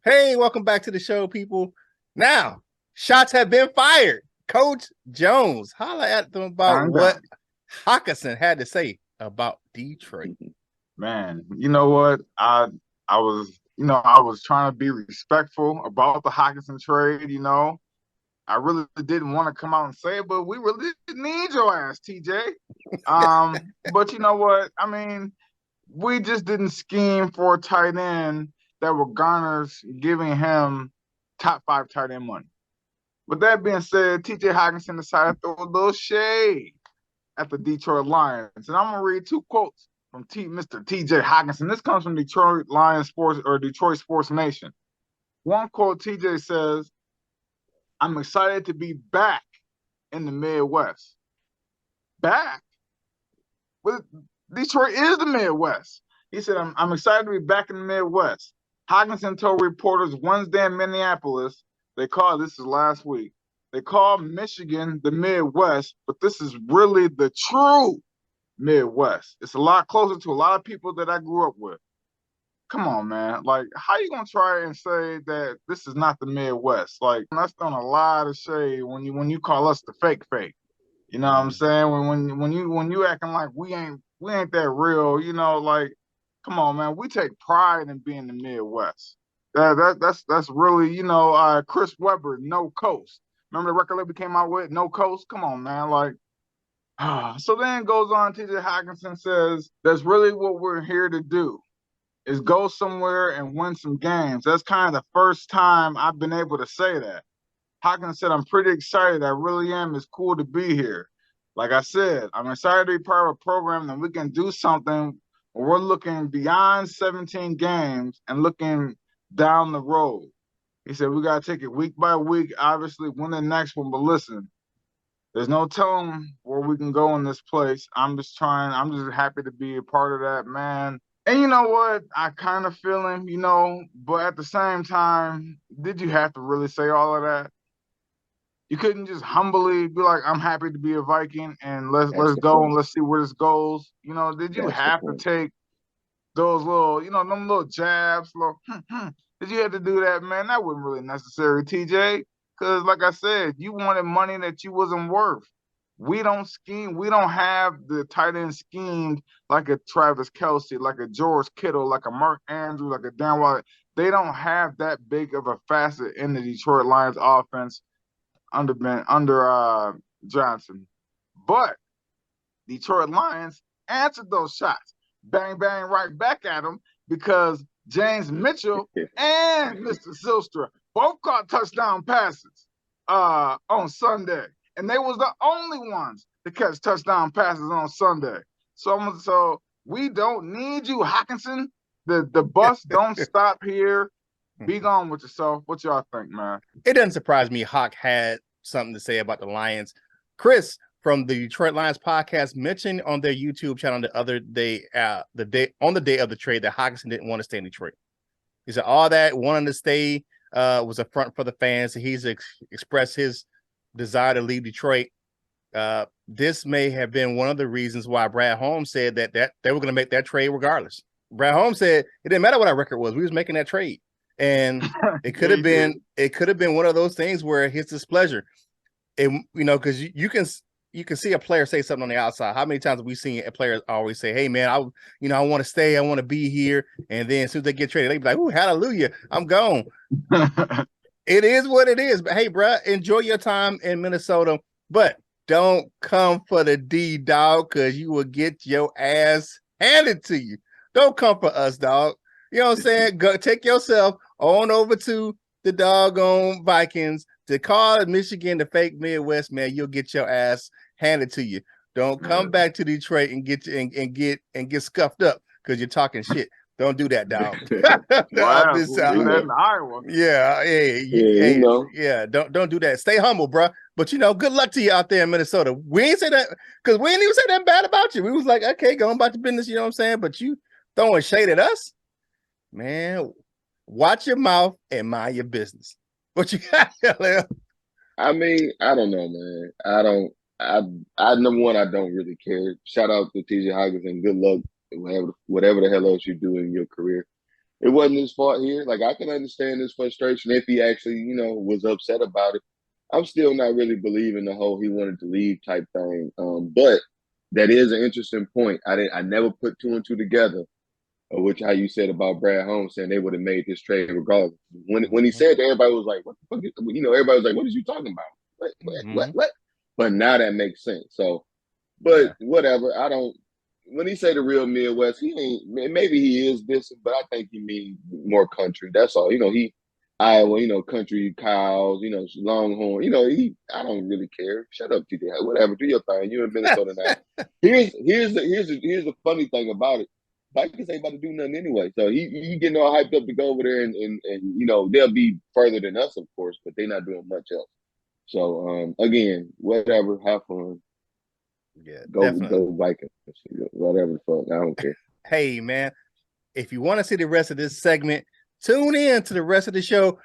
Hey, welcome back to the show, people. Now, shots have been fired. Coach Jones, holla at them about what Hockenson had to say about Detroit. Man, you know what? I was trying to be respectful about the Hockenson trade. I really didn't want to come out and say it, but we really need your ass, TJ. But you know what? I mean, we just didn't scheme for a tight end that were Garner's giving him top 5 tight end money. With that being said, TJ Hockenson decided to throw a little shade at the Detroit Lions. And I'm going to read 2 quotes from Mr. TJ Hockenson. This comes from Detroit Lions Sports or Detroit Sports Nation. One quote, TJ says, "I'm excited to be back in the Midwest." Back? Well, Detroit is the Midwest. He said, I'm excited to be back in the Midwest. Hockenson told reporters Wednesday in Minneapolis, this is last week, they call Michigan the Midwest, but this is really the true Midwest. It's a lot closer to a lot of people that I grew up with. Come on, man. Like, how you gonna try and say that this is not the Midwest? Like, that's throwing a lot of shade when you call us the fake. You know what I'm saying? When you acting like we ain't that real, like, come on, man. We take pride in being the Midwest. That's really, Chris Webber, No Coast. Remember the record label came out with No Coast? Come on, man. Like, so then it goes on, TJ Hockenson says, that's really what we're here to do, is go somewhere and win some games. That's kind of the first time I've been able to say that. Hockenson said, I'm pretty excited. I really am. It's cool to be here. Like I said, I'm excited to be part of a program that we can do something where we're looking beyond 17 games and looking down the road. He said, we got to take it week by week, obviously win the next one. But listen, there's no telling where we can go in this place. I'm just happy to be a part of that, man. And you know what? I kind of feel him, but at the same time, did you have to really say all of that? You couldn't just humbly be like, I'm happy to be a Viking and let's go and let's see where this goes. Did you have to take those little, them little jabs, did you have to do that, man? That wasn't really necessary, TJ. Because like I said, you wanted money that you wasn't worth. We don't scheme. We don't have the tight end schemed like a Travis Kelce, like a George Kittle, like a Mark Andrews, like a Dan Waller. They don't have that big of a facet in the Detroit Lions offense under Johnson. But Detroit Lions answered those shots. Bang, bang, right back at them because James Mitchell and Mr. Zylstra both caught touchdown passes on Sunday. And they was the only ones to catch touchdown passes on Sunday. So we don't need you, Hockenson. The bus don't stop here. Be gone with yourself. What y'all think, man? It doesn't surprise me Hawk had something to say about the Lions. Chris from the Detroit Lions podcast mentioned on their YouTube channel the other day, the day of the trade, that Hockenson didn't want to stay in Detroit. He said all that wanting to stay was a front for the fans. He's expressed his desire to leave Detroit. This may have been one of the reasons why Brad Holmes said that they were going to make that trade regardless. Brad Holmes said it didn't matter what our record was. We was making that trade. And it could have been one of those things where his displeasure. And because you can see a player say something on the outside. How many times have we seen a player always say, hey man, I want to stay, I want to be here, and then as soon as they get traded, they be like, oh, hallelujah, I'm gone. It is what it is. But hey, bro, enjoy your time in Minnesota, but don't come for the D, dog, because you will get your ass handed to you. Don't come for us, dog. You know what I'm saying? Go take yourself on over to the doggone Vikings to call Michigan the fake Midwest, man. You'll get your ass handed to you. Don't come back to Detroit and get scuffed up because you're talking shit. Don't do that, dog. Don't do that. Stay humble, bro. But good luck to you out there in Minnesota. We ain't say that because we didn't even say that bad about you. We was like, okay, going about the business, you know what I'm saying? But you throwing shade at us, man. Watch your mouth and mind your business. What you got, Lil? I mean, I don't know, man. I number one, I don't really care. Shout out to TJ Hockenson. Good luck, whatever the hell else you do in your career. it wasn't his fault here. Like, I can understand his frustration if he actually, you know, was upset about it. I'm still not really believing the whole he wanted to leave type thing. But that is an interesting point. I never put two and two together, which how you said about Brad Holmes saying they would have made this trade regardless. When he said that, everybody was like, "What the fuck?" You know, everybody was like, "What is you talking about? What?" But now that makes sense. So, but whatever. I don't. When he say the real Midwest, he ain't. Maybe he is this, but I think he means more country. That's all. You know, he Iowa. You know, country cows. You know, Longhorn. You know, I don't really care. Shut up, TJ. Whatever. Do your thing. You in Minnesota now. Here's the funny thing about it. Vikings ain't about to do nothing anyway. So he getting all hyped up to go over there and you know, they'll be further than us, of course, but they're not doing much else. So again, whatever, have fun. Yeah, go definitely. Vikings. Whatever the fuck. I don't care. Hey man, if you want to see the rest of this segment, tune in to the rest of the show.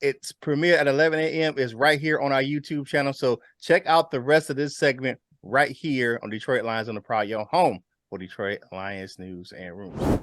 It's premiere at 11 a.m. It's right here on our YouTube channel. So check out the rest of this segment right here on Detroit Lions on the Prowl, your home for Detroit Lions news and rumors.